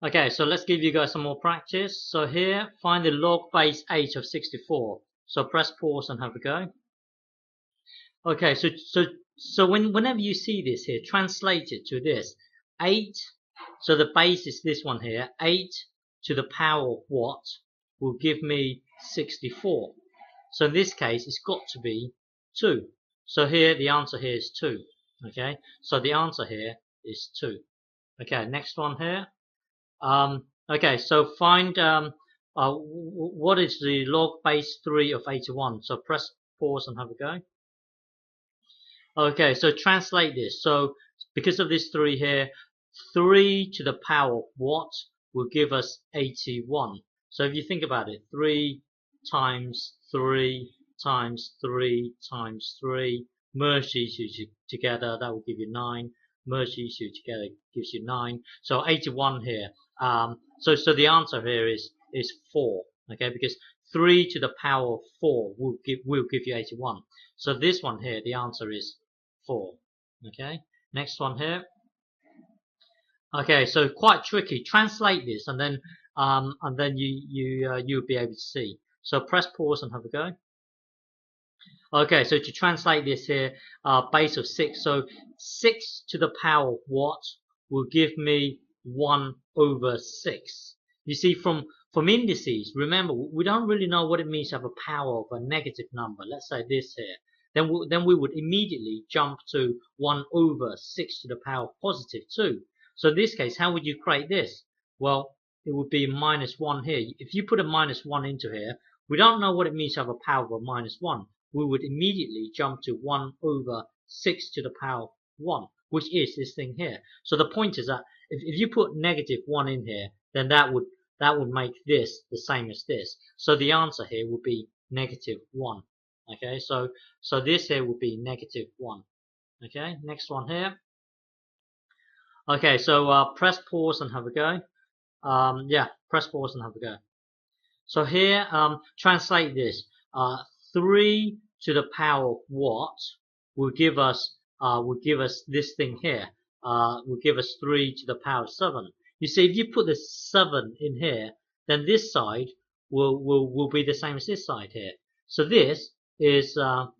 Okay, so let's give you guys some more practice. So here, find the log base 8 of 64. So press pause and have a go. Okay, so whenever you see this here, translate it to this. 8, so the base is this one here. 8 to the power of what will give me 64. So in this case, it's got to be 2. So here, the answer here is 2. Okay, so the answer here is 2. Okay, next one here. Okay, so find what is the log base 3 of 81. So press pause and have a go. Okay, so translate this. So because of this 3 here, 3 to the power of what will give us 81. So if you think about it, 3 times 3 times 3 times 3, merge these two together, that will give you 9. Merge these two together gives you 9. So 81 here. So the answer here is 4. Okay, because 3 to the power of 4 will give you 81. So this one here, the answer is 4. Okay, next one here. Okay, so quite tricky. Translate this, and then you'll be able to see. So press pause and have a go. Okay, so to translate this here, base of 6. So 6 to the power of what will give me 1 over 6. You see, from indices, remember, we don't really know what it means to have a power of a negative number. Let's say this here. Then we would immediately jump to 1 over 6 to the power of positive 2. So in this case, how would you create this? Well, it would be minus 1 here. If you put a minus 1 into here, we don't know what it means to have a power of a minus 1. We would immediately jump to 1 over 6 to the power of 1, which is this thing here. So the point is that if you put negative 1 in here, then that would make this the same as this. So the answer here would be negative 1. Okay, so this here would be negative 1. Okay, next one here. Okay, so press pause and have a go. Yeah, press pause and have a go. So here, translate this. 3 to the power of what will give us this thing here. Will give us 3 to the power of 7. You see, if you put the 7 in here, then this side will be the same as this side here. So this is 7.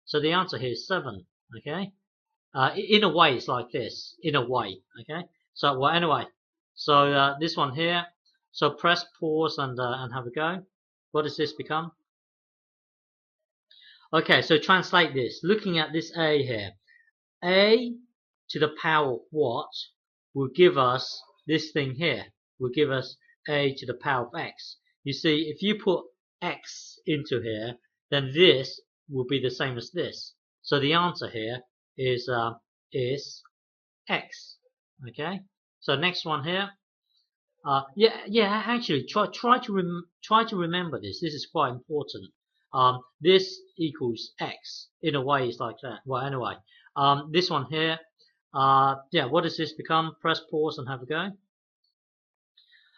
So the answer here is 7. Okay. In a way, it's like this. In a way. Okay. So well, anyway. So this one here. So press pause and have a go. What does this become? Okay, so translate this. Looking at this a here. A to the power of what will give us this thing here. Will give us a to the power of x. You see, if you put x into here, then this will be the same as this. So the answer here is x. Okay. So next one here. Actually, try to remember this. This is quite important. This equals x. In a way, it's like that. Well, anyway, this one here. What does this become? Press pause and have a go.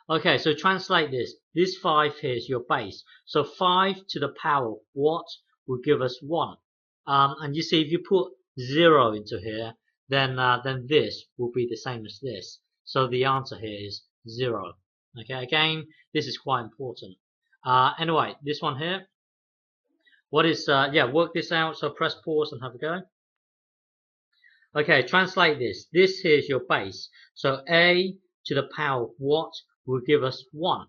Okay, so translate this. This 5 here is your base. So 5 to the power of what will give us 1. And you see, if you put 0 into here, then this will be the same as this. So the answer here is 0. Okay, again, this is quite important. Anyway, this one here. What is, work this out. So press pause and have a go. Okay, translate this. This here is your base. So a to the power of what will give us 1.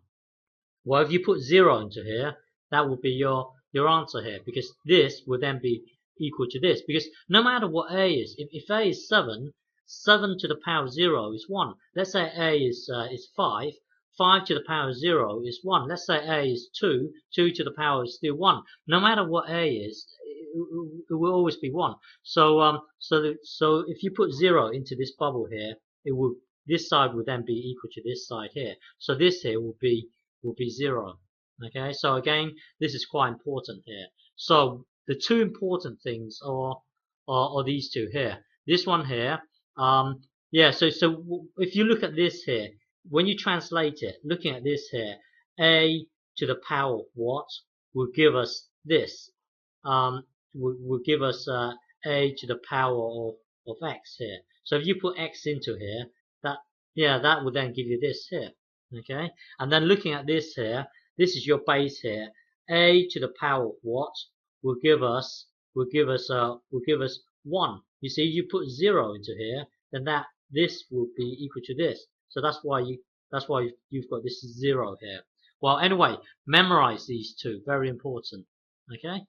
Well, if you put 0 into here, that will be your answer here, because this will then be equal to this. Because no matter what a is, if a is 7, 7 to the power of 0 is 1. Let's say a is 5. 5 to the power of 0 is 1. Let's say a is 2. 2 to the power is still 1. No matter what a is, it will always be 1. So if you put 0 into this bubble here, this side will then be equal to this side here. So this here will be 0. Okay, so again, this is quite important here. So the two important things are these two here. This one here, so if you look at this here, when you translate it, looking at this here, a to the power of what will give us this, will give us a to the power of x here. So if you put x into here, Yeah, that will then give you this here. Okay, and then looking at this here, this is your base here. A to the power of what will give us will give us 1. You see, you put 0 into here, then this will be equal to this. So that's why you've got this 0 here. Well, anyway, memorize these two. Very important. Okay.